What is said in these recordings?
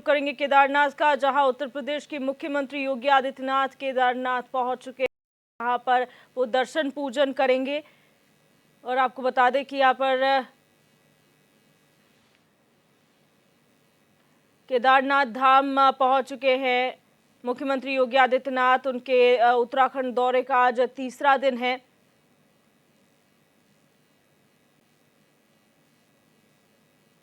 करेंगे केदारनाथ का, जहां उत्तर प्रदेश के मुख्यमंत्री योगी आदित्यनाथ केदारनाथ पहुंच चुके हैं। यहाँ पर वो दर्शन पूजन करेंगे। और आपको बता दें कि यहाँ पर केदारनाथ धाम पहुंच चुके हैं मुख्यमंत्री योगी आदित्यनाथ। उनके उत्तराखंड दौरे का आज तीसरा दिन है।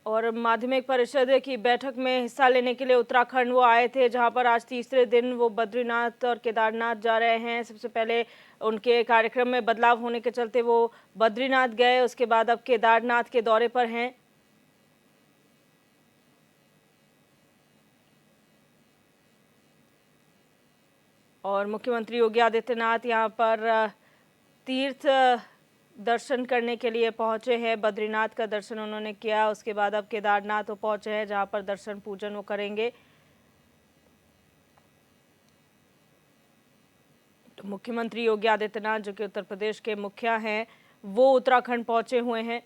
और माध्यमिक परिषद की बैठक में हिस्सा लेने के लिए उत्तराखंड वो आए थे, जहां पर आज तीसरे दिन वो बद्रीनाथ और केदारनाथ जा रहे हैं। सबसे पहले उनके कार्यक्रम में बदलाव होने के चलते वो बद्रीनाथ गए, उसके बाद अब केदारनाथ के दौरे पर हैं। और मुख्यमंत्री योगी आदित्यनाथ यहां पर तीर्थ दर्शन करने के लिए पहुंचे हैं। बद्रीनाथ का दर्शन उन्होंने किया, उसके बाद अब केदारनाथ वो पहुंचे हैं, जहां पर दर्शन पूजन वो करेंगे। तो मुख्यमंत्री योगी आदित्यनाथ, जो कि उत्तर प्रदेश के मुखिया हैं, वो उत्तराखंड पहुंचे हुए हैं।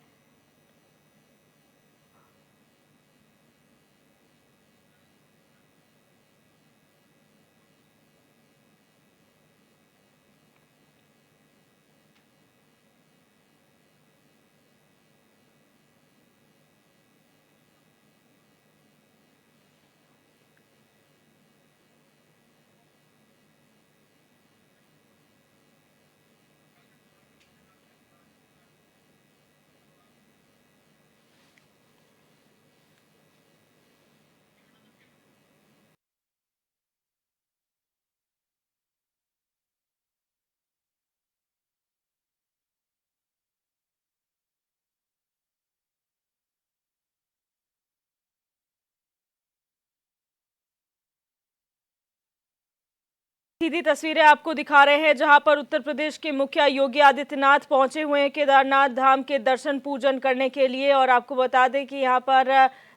सीधी तस्वीरें आपको दिखा रहे हैं, जहां पर उत्तर प्रदेश के मुखिया योगी आदित्यनाथ पहुंचे हुए हैं केदारनाथ धाम के दर्शन पूजन करने के लिए। और आपको बता दें कि यहां पर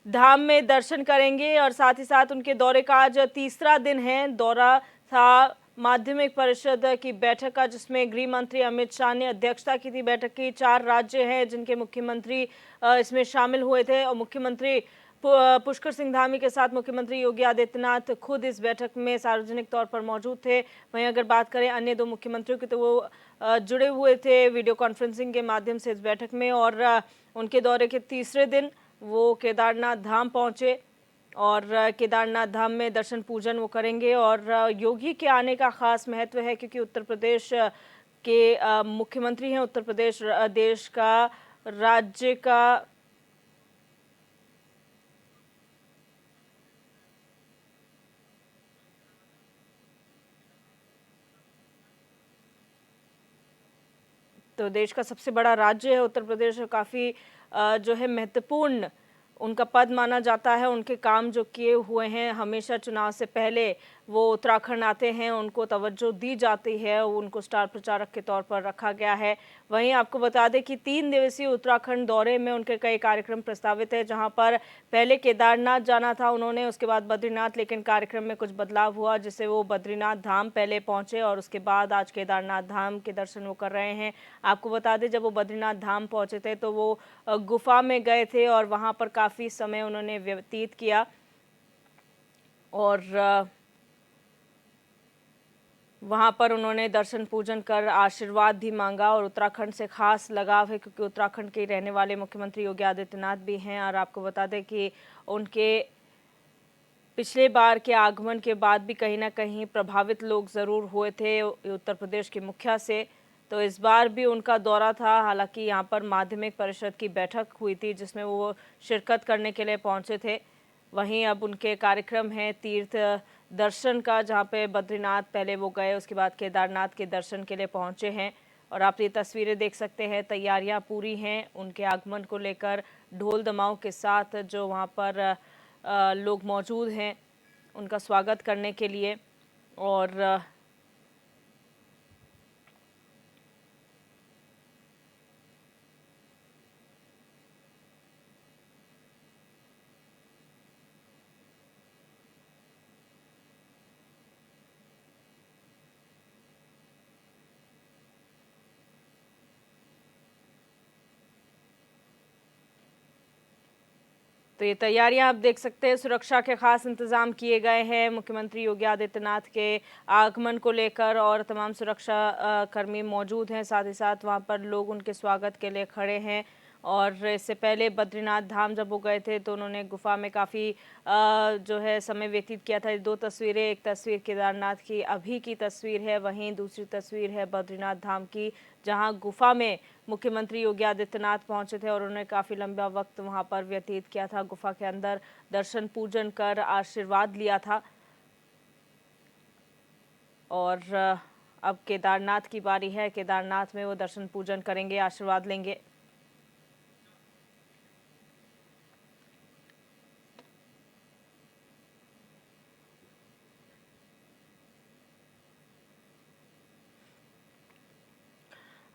धाम में दर्शन करेंगे और साथ ही साथ उनके दौरे का आज तीसरा दिन है। दौरा था माध्यमिक परिषद की बैठक का, जिसमें गृह मंत्री अमित शाह ने अध्यक्षता की थी। बैठक की 4 राज्य हैं जिनके मुख्यमंत्री इसमें शामिल हुए थे। और मुख्यमंत्री पुष्कर सिंह धामी के साथ मुख्यमंत्री योगी आदित्यनाथ खुद इस बैठक में सार्वजनिक तौर पर मौजूद थे। वहीं अगर बात करें अन्य 2 मुख्यमंत्रियों की, तो वो जुड़े हुए थे वीडियो कॉन्फ्रेंसिंग के माध्यम से इस बैठक में। और उनके दौरे के तीसरे दिन वो केदारनाथ धाम पहुंचे और केदारनाथ धाम में दर्शन पूजन वो करेंगे। और योगी के आने का खास महत्व है, क्योंकि उत्तर प्रदेश के मुख्यमंत्री हैं। उत्तर प्रदेश देश का राज्य का तो देश का सबसे बड़ा राज्य है उत्तर प्रदेश। काफ़ी जो है महत्वपूर्ण उनका पद माना जाता है। उनके काम जो किए हुए हैं, हमेशा चुनाव से पहले वो उत्तराखंड आते हैं, उनको तवज्जो दी जाती है, उनको स्टार प्रचारक के तौर पर रखा गया है। वहीं आपको बता दें कि 3 दिवसीय उत्तराखंड दौरे में उनके कई कार्यक्रम प्रस्तावित है, जहां पर पहले केदारनाथ जाना था उन्होंने, उसके बाद बद्रीनाथ, लेकिन कार्यक्रम में कुछ बदलाव हुआ, जिससे वो बद्रीनाथ धाम पहले पहुंचे और उसके बाद आज केदारनाथ धाम के दर्शन वो कर रहे हैं। आपको बता दें, जब वो बद्रीनाथ धाम पहुंचे थे तो वो गुफा में गए थे और वहां पर काफ़ी समय उन्होंने व्यतीत किया। और वहां पर उन्होंने दर्शन पूजन कर आशीर्वाद भी मांगा। और उत्तराखंड से खास लगाव है, क्योंकि उत्तराखंड के रहने वाले मुख्यमंत्री योगी आदित्यनाथ भी हैं। और आपको बता दें कि उनके पिछले बार के आगमन के बाद भी कहीं ना कहीं प्रभावित लोग ज़रूर हुए थे उत्तर प्रदेश के मुखिया से। तो इस बार भी उनका दौरा था। हालांकि यहाँ पर माध्यमिक परिषद की बैठक हुई थी, जिसमें वो शिरकत करने के लिए पहुँचे थे। वहीं अब उनके कार्यक्रम हैं तीर्थ दर्शन का, जहाँ पे बद्रीनाथ पहले वो गए, उसके बाद केदारनाथ के दर्शन के लिए पहुँचे हैं। और आप ये तस्वीरें देख सकते हैं, तैयारियां पूरी हैं उनके आगमन को लेकर। ढोल दमाओं के साथ जो वहाँ पर लोग मौजूद हैं उनका स्वागत करने के लिए। और तो तो ये तैयारियां आप देख सकते हैं, सुरक्षा के खास इंतजाम किए गए हैं मुख्यमंत्री योगी आदित्यनाथ के आगमन को लेकर, और तमाम सुरक्षा कर्मी मौजूद हैं। साथ ही साथ वहां पर लोग उनके स्वागत के लिए खड़े हैं। और इससे पहले बद्रीनाथ धाम जब वो गए थे तो उन्होंने गुफा में काफ़ी जो है समय व्यतीत किया था। ये दो तस्वीरें, एक तस्वीर केदारनाथ की अभी की तस्वीर है, वहीं दूसरी तस्वीर है बद्रीनाथ धाम की, जहां गुफा में मुख्यमंत्री योगी आदित्यनाथ पहुंचे थे और उन्होंने काफ़ी लंबा वक्त वहां पर व्यतीत किया था। गुफा के अंदर दर्शन पूजन कर आशीर्वाद लिया था। और अब केदारनाथ की बारी है, केदारनाथ में वो दर्शन पूजन करेंगे, आशीर्वाद लेंगे।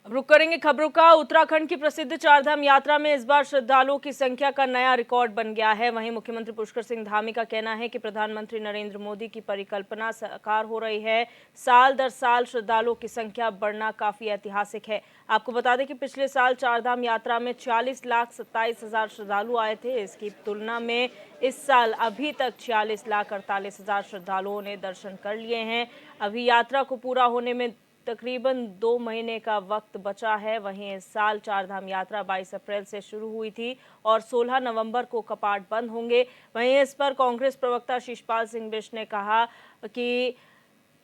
अब रुक करेंगे खबरों का। उत्तराखंड की प्रसिद्ध चारधाम यात्रा में इस बार श्रद्धालुओं की संख्या का नया रिकॉर्ड बन गया है। वहीं मुख्यमंत्री पुष्कर सिंह धामी का कहना है कि प्रधानमंत्री नरेंद्र मोदी की परिकल्पना साकार हो रही है। साल दर साल श्रद्धालुओं की संख्या बढ़ना काफी ऐतिहासिक है। आपको बता दें कि पिछले साल चारधाम यात्रा में 40,27,000 श्रद्धालु आए थे। इसकी तुलना में इस साल अभी तक 46,48,000 श्रद्धालुओं ने दर्शन कर लिए हैं। अभी यात्रा को पूरा होने में तकरीबन 2 महीने का वक्त बचा है। वहीं इस साल चारधाम यात्रा 22 अप्रैल से शुरू हुई थी और 16 नवंबर को कपाट बंद होंगे। वहीं इस पर कांग्रेस प्रवक्ता शिषपाल सिंह बिष्ट ने कहा कि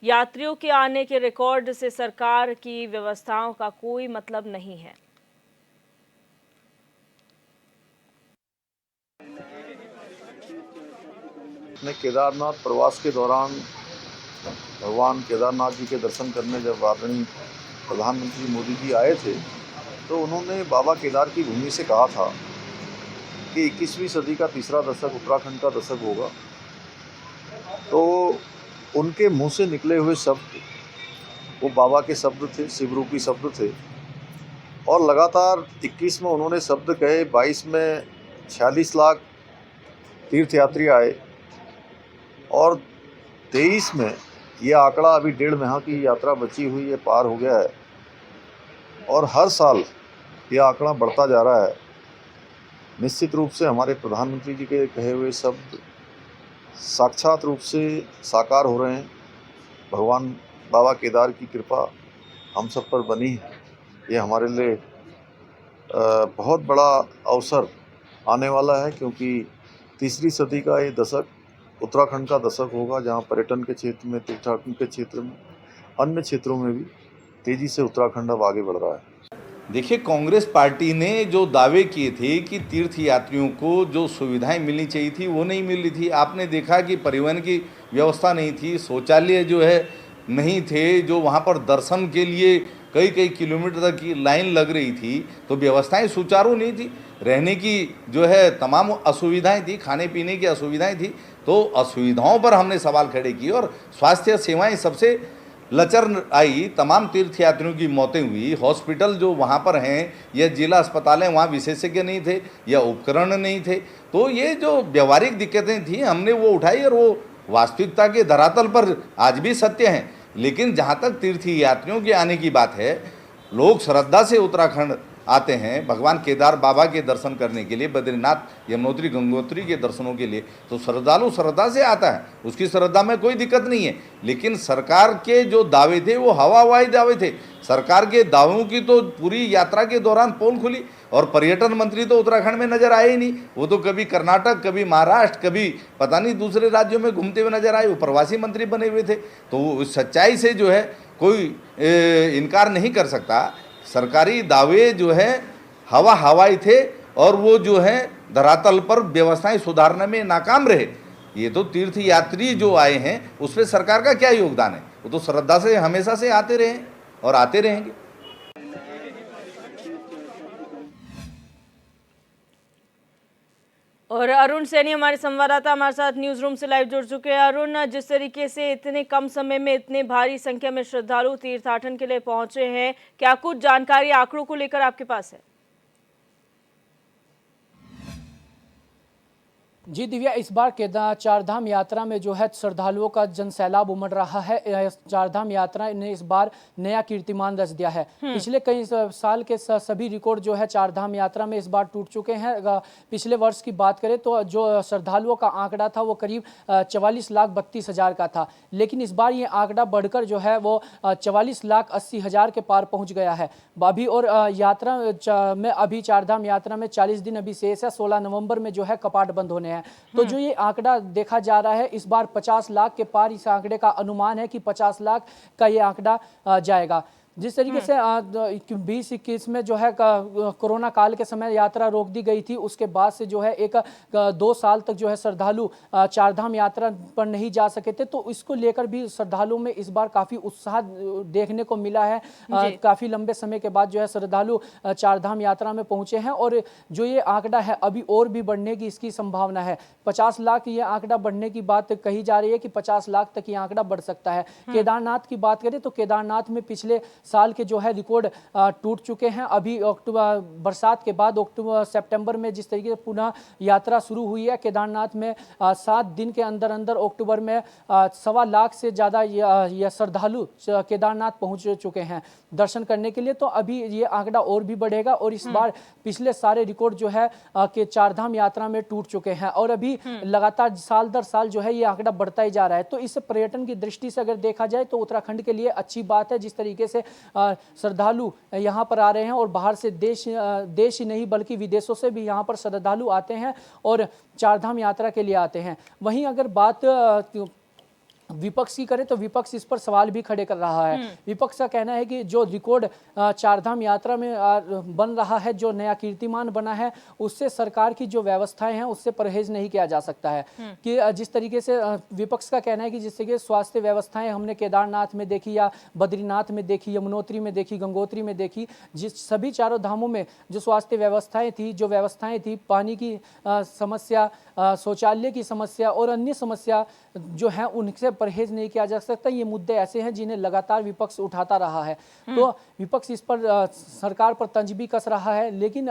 यात्रियों के आने के रिकॉर्ड से सरकार की व्यवस्थाओं का कोई मतलब नहीं है। केदारनाथ प्रवास के दौरान भगवान केदारनाथ जी के दर्शन करने जब आदरणीय प्रधानमंत्री मोदी जी आए थे तो उन्होंने बाबा केदार की भूमि से कहा था कि 21वीं सदी का तीसरा दशक उत्तराखंड का दशक होगा। तो उनके मुंह से निकले हुए शब्द वो बाबा के शब्द थे, शिवरूपी शब्द थे। और लगातार 21 में उन्होंने शब्द कहे, 22 में 46 लाख तीर्थयात्री आए और 23 में ये आंकड़ा अभी 1.5 माह की यात्रा बची हुई है, पार हो गया है और हर साल ये आंकड़ा बढ़ता जा रहा है। निश्चित रूप से हमारे प्रधानमंत्री जी के कहे हुए शब्द साक्षात रूप से साकार हो रहे हैं। भगवान बाबा केदार की कृपा हम सब पर बनी है। ये हमारे लिए बहुत बड़ा अवसर आने वाला है, क्योंकि तीसरी सदी का ये दशक उत्तराखंड का दशक होगा, जहां पर्यटन के क्षेत्र में, तीर्थाटन के क्षेत्र में, अन्य क्षेत्रों में भी तेजी से उत्तराखंड अब आगे बढ़ रहा है। देखिए, कांग्रेस पार्टी ने जो दावे किए थे कि तीर्थ यात्रियों को जो सुविधाएं मिलनी चाहिए थी वो नहीं मिल रही थी। आपने देखा कि परिवहन की व्यवस्था नहीं थी, शौचालय जो है नहीं थे, जो वहाँ पर दर्शन के लिए कई कई किलोमीटर तक की लाइन लग रही थी, तो व्यवस्थाएं सुचारू नहीं थी। रहने की जो है तमाम असुविधाएं थी, खाने पीने की असुविधाएं थी। तो असुविधाओं पर हमने सवाल खड़े किए और स्वास्थ्य सेवाएं सबसे लचर आई। तमाम तीर्थयात्रियों की मौतें हुई। हॉस्पिटल जो वहाँ पर हैं या जिला अस्पताल हैं, वहाँ विशेषज्ञ नहीं थे या उपकरण नहीं थे। तो ये जो व्यवहारिक दिक्कतें थी हमने वो उठाई और वो वास्तविकता के धरातल पर आज भी सत्य हैं। लेकिन जहाँ तक तीर्थयात्रियों के आने की बात है, लोग श्रद्धा से उत्तराखंड आते हैं भगवान केदार बाबा के दर्शन करने के लिए, बद्रीनाथ यमुनोत्री गंगोत्री के दर्शनों के लिए। तो श्रद्धालु श्रद्धा से आता है, उसकी श्रद्धा में कोई दिक्कत नहीं है। लेकिन सरकार के जो दावे थे वो हवाई दावे थे। सरकार के दावों की तो पूरी यात्रा के दौरान पोल खुली और पर्यटन मंत्री तो उत्तराखंड में नजर आए ही नहीं। वो तो कभी कर्नाटक, कभी महाराष्ट्र, कभी पता नहीं दूसरे राज्यों में घूमते हुए नजर आए। वो प्रवासी मंत्री बने हुए थे। तो उस सच्चाई से जो है कोई इनकार नहीं कर सकता। सरकारी दावे जो है हवाई थे और वो जो है धरातल पर व्यवस्थाएं सुधारने में नाकाम रहे। ये तो तीर्थ यात्री जो आए हैं उस पर सरकार का क्या योगदान है? वो तो श्रद्धा से हमेशा से आते रहे और आते रहेंगे। और अरुण सैनी हमारे संवाददाता हमारे साथ न्यूज रूम से लाइव जुड़ चुके हैं। अरुण, जिस तरीके से इतने कम समय में इतने भारी संख्या में श्रद्धालु तीर्थाटन के लिए पहुंचे हैं, क्या कुछ जानकारी आंकड़ों को लेकर आपके पास है? देखिए, कांग्रेस पार्टी ने जो दावे किए थे कि 21वीं सदी का तीसरा दशक उत्तराखंड का दशक होगा, जहां पर्यटन के क्षेत्र में, तीर्थाटन के क्षेत्र में, अन्य क्षेत्रों में भी तेजी से उत्तराखंड आगे बढ़ रहा है। जी दिव्या, इस बार केदार चारधाम यात्रा में जो है श्रद्धालुओं का जनसैलाब उमड़ रहा है। चारधाम यात्रा ने इस बार नया कीर्तिमान रच दिया है। पिछले कई साल के सभी रिकॉर्ड जो है चारधाम यात्रा में इस बार टूट चुके हैं। पिछले वर्ष की बात करें तो जो श्रद्धालुओं का आंकड़ा था वो करीब 44,32,000 का था, लेकिन इस बार ये आंकड़ा बढ़कर जो है वो 44,80,000 के पार पहुंच गया है अभी। और यात्रा में अभी चारधाम यात्रा में 40 दिन अभी शेष है। 16 नवंबर में जो है कपाट बंद होने हैं। तो जो ये आंकड़ा देखा जा रहा है इस बार 50 लाख के पार इस आंकड़े का अनुमान है कि 50 लाख का ये आंकड़ा जाएगा। जिस तरीके से 2021 में जो है कोरोना काल के समय यात्रा रोक दी गई थी, उसके बाद से जो है 2 साल तक जो है श्रद्धालु चारधाम यात्रा पर नहीं जा सके थे। तो इसको लेकर भी श्रद्धालुओं में इस बार काफ़ी उत्साह देखने को मिला है। काफ़ी लंबे समय के बाद जो है श्रद्धालु चारधाम यात्रा में पहुंचे हैं और जो ये आंकड़ा है अभी और भी बढ़ने की इसकी संभावना है। 50 लाख ये आंकड़ा बढ़ने की बात कही जा रही है कि 50 लाख तक ये आंकड़ा बढ़ सकता है। केदारनाथ की बात करें तो केदारनाथ में पिछले साल के जो है रिकॉर्ड टूट चुके हैं। अभी अक्टूबर बरसात के बाद अक्टूबर सितंबर में जिस तरीके से पुनः यात्रा शुरू हुई है केदारनाथ में 7 दिन के अंदर अंदर अक्टूबर में 1.25 लाख से ज़्यादा यह श्रद्धालु केदारनाथ पहुंच चुके हैं दर्शन करने के लिए। तो अभी ये आंकड़ा और भी बढ़ेगा और इस बार पिछले सारे रिकॉर्ड जो है कि चारधाम यात्रा में टूट चुके हैं और अभी लगातार साल दर साल जो है ये आंकड़ा बढ़ता ही जा रहा है। तो इस पर्यटन की दृष्टि से अगर देखा जाए तो उत्तराखंड के लिए अच्छी बात है जिस तरीके से श्रद्धालु यहाँ पर आ रहे हैं और बाहर से देश ही नहीं बल्कि विदेशों से भी यहाँ पर श्रद्धालु आते हैं और चारधाम यात्रा के लिए आते हैं। वहीं अगर बात विपक्ष की करें तो विपक्ष इस पर सवाल भी खड़े कर रहा है। विपक्ष का कहना है कि जो रिकॉर्ड चारधाम यात्रा में बन रहा है, जो नया कीर्तिमान बना है, उससे सरकार की जो व्यवस्थाएं हैं उससे परहेज नहीं किया जा सकता है। कि जिस तरीके से विपक्ष का कहना है कि जिस तरीके से स्वास्थ्य व्यवस्थाएं हमने केदारनाथ में देखी या बद्रीनाथ में देखी, यमुनोत्री में देखी, गंगोत्री में देखी, जिस सभी चारों धामों में जो स्वास्थ्य व्यवस्थाएं थी, पानी की समस्या, शौचालय की समस्या और अन्य समस्या जो है उनसे परहेज नहीं किया जा सकता। ये मुद्दे ऐसे हैं जिन्हें लगातार विपक्ष उठाता रहा है। तो विपक्ष इस पर सरकार पर तंज भी कस रहा है। लेकिन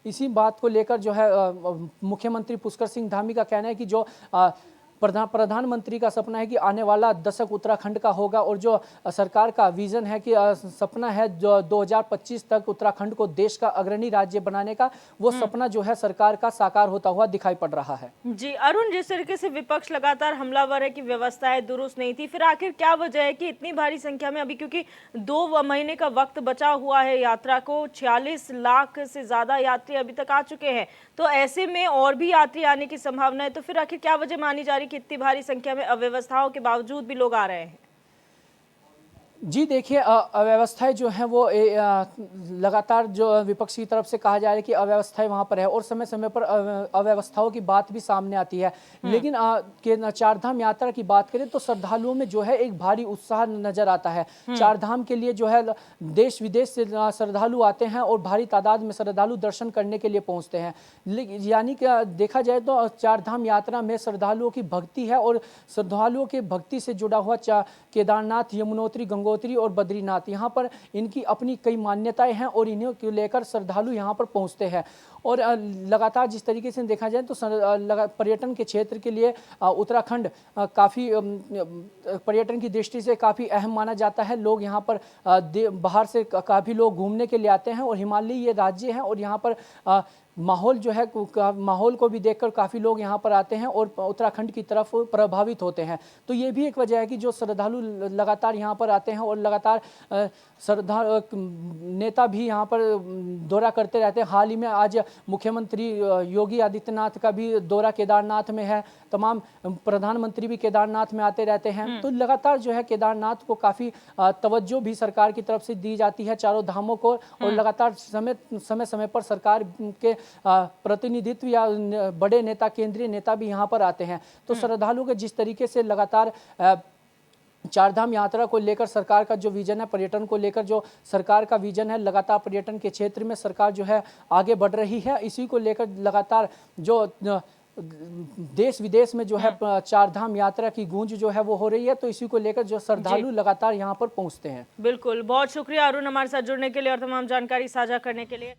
इसी बात को लेकर जो है मुख्यमंत्री पुष्कर सिंह धामी का कहना है कि जो प्रधानमंत्री का सपना है कि आने वाला दशक उत्तराखंड का होगा और जो सरकार का विजन है कि सपना है जो 2025 तक उत्तराखंड को देश का अग्रणी राज्य बनाने का, वो सपना जो है सरकार का साकार होता हुआ दिखाई पड़ रहा है। जी अरुण, जिस तरीके से विपक्ष लगातार हमलावर है कि व्यवस्थाएं दुरुस्त नहीं थी, फिर आखिर क्या वजह है कि इतनी भारी संख्या में अभी, क्योंकि 2 महीने का वक्त बचा हुआ है यात्रा को, 46 लाख से ज्यादा यात्री अभी तक आ चुके हैं, तो ऐसे में और भी यात्री आने की संभावना है, तो फिर आखिर क्या वजह मानी जा रही कि इतनी भारी संख्या में अव्यवस्थाओं के बावजूद भी लोग आ रहे हैं? जी देखिए, अव्यवस्थाएं जो हैं वो लगातार जो विपक्ष की तरफ से कहा जा रहा है कि अव्यवस्थाएं वहां पर है और समय समय पर अव्यवस्थाओं की बात भी सामने आती है। लेकिन चारधाम यात्रा की बात करें तो श्रद्धालुओं में जो है एक भारी उत्साह नजर आता है। चारधाम के लिए जो है देश विदेश से श्रद्धालु आते हैं और भारी तादाद में श्रद्धालु दर्शन करने के लिए पहुंचते हैं। यानी कि देखा जाए तो चारधाम यात्रा में श्रद्धालुओं की भक्ति है और श्रद्धालुओं के भक्ति से जुड़ा हुआ केदारनाथ, यमुनोत्री, गंगोत्री और बद्रीनाथ, यहाँ पर इनकी अपनी कई मान्यताएं हैं और इन्हें को लेकर श्रद्धालु यहाँ पर पहुँचते हैं। और लगातार जिस तरीके से देखा जाए तो पर्यटन के क्षेत्र के लिए उत्तराखंड काफ़ी पर्यटन की दृष्टि से काफ़ी अहम माना जाता है। लोग यहाँ पर बाहर से काफ़ी लोग घूमने के लिए आते हैं और हिमालयी ये राज्य हैं और यहाँ पर माहौल जो है माहौल को भी देखकर काफ़ी लोग यहाँ पर आते हैं और उत्तराखंड की तरफ प्रभावित होते हैं। तो ये भी एक वजह है कि जो श्रद्धालु लगातार यहाँ पर आते हैं और लगातार नेता भी यहाँ पर दौरा करते रहते हैं। हाल ही में आज मुख्यमंत्री योगी आदित्यनाथ का भी दौरा केदारनाथ में है, तमाम प्रधानमंत्री भी केदारनाथ में आते रहते हैं। तो लगातार जो है केदारनाथ को काफ़ी तवज्जो भी सरकार की तरफ से दी जाती है, चारों धामों को, और लगातार समय पर सरकार के प्रतिनिधित्व या बड़े नेता, केंद्रीय नेता भी यहाँ पर आते हैं। तो श्रद्धालुओं के जिस तरीके से लगातार चारधाम यात्रा को लेकर सरकार का जो विजन है, पर्यटन को लेकर जो सरकार का विजन है, लगातार पर्यटन के क्षेत्र में सरकार जो है आगे बढ़ रही है। इसी को लेकर लगातार जो देश विदेश में जो है चारधाम यात्रा की गूंज जो है वो हो रही है। तो इसी को लेकर जो श्रद्धालु लगातार यहाँ पर पहुँचते हैं। बिल्कुल, बहुत शुक्रिया अरुण हमारे साथ जुड़ने के लिए और तमाम जानकारी साझा करने के लिए।